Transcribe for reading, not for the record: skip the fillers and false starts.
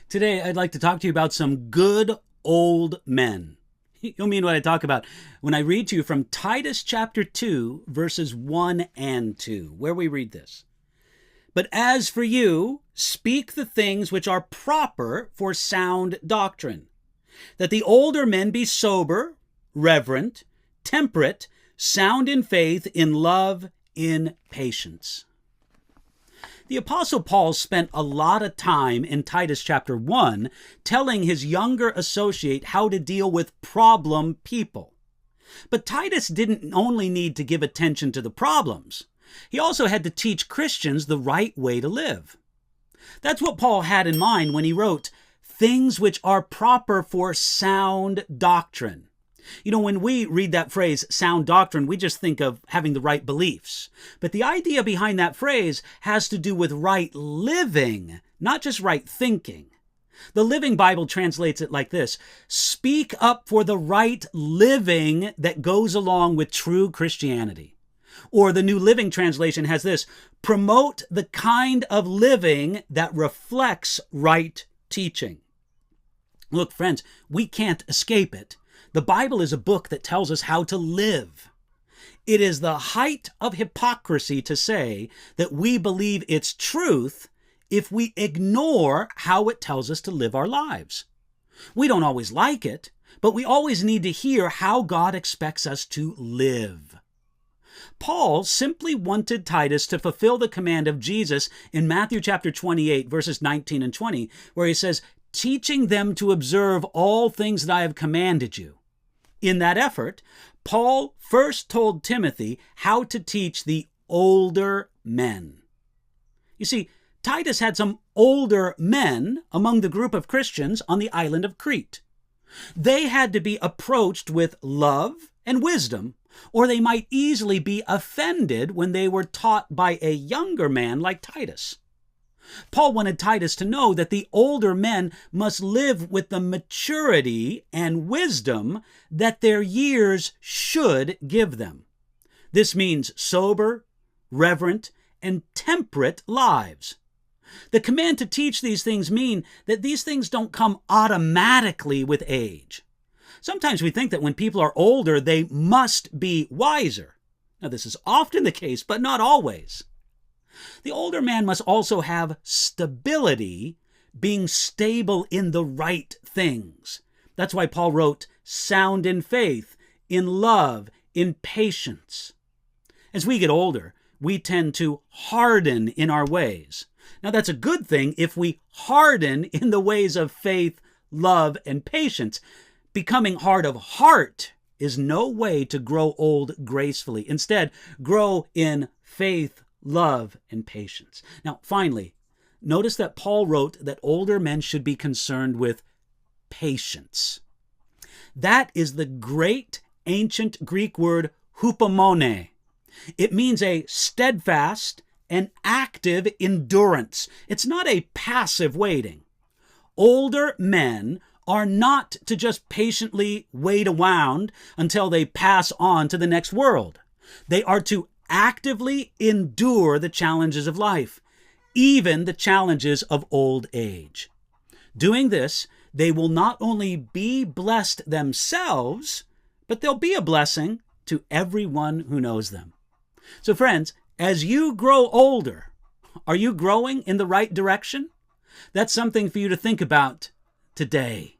Today, I'd like to talk to you about some good old men. You'll mean what I talk about when I read to you from Titus chapter 2, verses 1 and 2, where we read this. But as for you, speak the things which are proper for sound doctrine, that the older men be sober, reverent, temperate, sound in faith, in love, in patience. The Apostle Paul spent a lot of time in Titus chapter 1 telling his younger associate how to deal with problem people. But Titus didn't only need to give attention to the problems. He also had to teach Christians the right way to live. That's what Paul had in mind when he wrote, things which are proper for sound doctrine. You know, when we read that phrase, sound doctrine, we just think of having the right beliefs. But the idea behind that phrase has to do with right living, not just right thinking. The Living Bible translates it like this: speak up for the right living that goes along with true Christianity. Or the New Living Translation has this: promote the kind of living that reflects right teaching. Look, friends, we can't escape it. The Bible is a book that tells us how to live. It is the height of hypocrisy to say that we believe its truth if we ignore how it tells us to live our lives. We don't always like it, but we always need to hear how God expects us to live. Paul simply wanted Titus to fulfill the command of Jesus in Matthew chapter 28, verses 19 and 20, where he says, teaching them to observe all things that I have commanded you. In that effort, Paul first told Timothy how to teach the older men. You see, Titus had some older men among the group of Christians on the island of Crete. They had to be approached with love and wisdom, or they might easily be offended when they were taught by a younger man like Titus. Paul wanted Titus to know that the older men must live with the maturity and wisdom that their years should give them. This means sober, reverent, and temperate lives. The command to teach these things mean that these things don't come automatically with age. Sometimes we think that when people are older, they must be wiser. Now, this is often the case, but not always. The older man must also have stability, being stable in the right things. That's why Paul wrote, sound in faith, in love, in patience. As we get older, we tend to harden in our ways. Now, that's a good thing if we harden in the ways of faith, love, and patience. Becoming hard of heart is no way to grow old gracefully. Instead, grow in faith, love, and patience. Now, finally, notice that Paul wrote that older men should be concerned with patience. That is the great ancient Greek word hupomone. It means a steadfast and active endurance. It's not a passive waiting. Older men are not to just patiently wait around until they pass on to the next world. They are to actively endure the challenges of life, even the challenges of old age. Doing this, they will not only be blessed themselves, but they'll be a blessing to everyone who knows them. So friends, as you grow older, are you growing in the right direction? That's something for you to think about today.